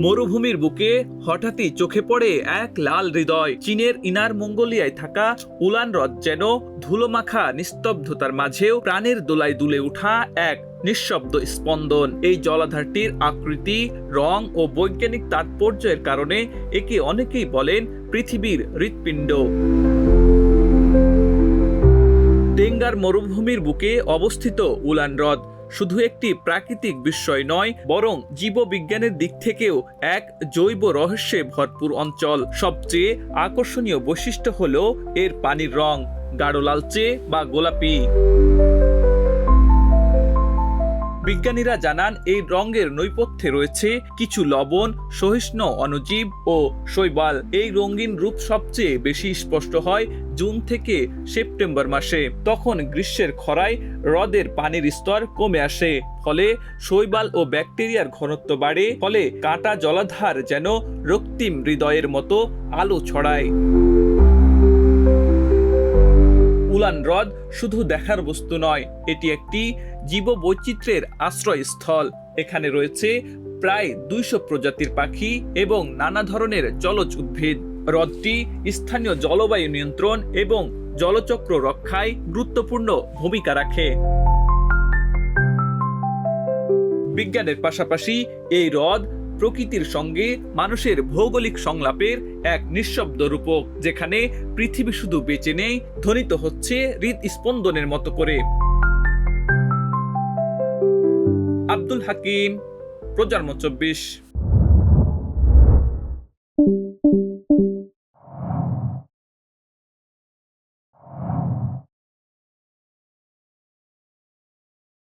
মরুভূমির বুকে হঠাৎই চোখে পড়ে এক লাল হৃদয়। চীনের ইনার মঙ্গোলিয়ায় থাকা উলান হ্রদ যেন ধুলোমাখা নিস্তব্ধতার মাঝেও প্রাণের দোলায় দুলে ওঠা এক নিঃশব্দ স্পন্দন। এই জলাধারটির আকৃতি, রং ও বৈজ্ঞানিক তাৎপর্যের কারণে একে অনেকেই বলেন পৃথিবীর হৃৎপিণ্ড। তেঙ্গার মরুভূমির বুকে অবস্থিত উলান হ্রদ শুধু একটি প্রাকৃতিক বিস্ময় নয়, বরং জীববিজ্ঞানের দিক থেকেও এক জৈব রহস্যে ভরপুর অঞ্চল। সবচেয়ে আকর্ষণীয় বৈশিষ্ট্য হল এর পানির রং, গাঢ় লালচে বা গোলাপি। বিজ্ঞানীরা জানান এই রঙের নৈপথ্যে রয়েছে কিছু লবণ সহিষ্ণু অণুজীব ও শৈবাল। এই রঙিন রূপ সবচেয়ে বেশি স্পষ্ট হয় জুন থেকে সেপ্টেম্বর মাসে। তখন গ্রীষ্মের খরায় হ্রদের পানির স্তর কমে আসে, ফলে শৈবাল ও ব্যাকটেরিয়ার ঘনত্ব বাড়ে, ফলে কাঁটা জলাধার যেন রক্তিম হৃদয়ের মতো আলো ছড়ায়। উলান হ্রদ শুধু দেখার বস্তু নয়, এটি একটি জীববৈচিত্র্যের আশ্রয়স্থল। এখানে রয়েছে প্রায় 200 প্রজাতির পাখি এবং নানা ধরনের জলজ উদ্ভিদ। হ্রদটি স্থানীয় জলবায়ু নিয়ন্ত্রণ এবং জলচক্র রক্ষায় গুরুত্বপূর্ণ ভূমিকা রাখে। বিজ্ঞানের পাশাপাশি এই হ্রদ প্রকৃতির সঙ্গে মানুষের ভৌগোলিক সংলাপের এক নিঃশব্দ রূপক, যেখানে পৃথিবী শুধু বেঁচে নেই, ধ্বনিত হচ্ছে হৃদস্পন্দনের মতো করে। আব্দুল হাকিম, প্রজন্ম 24।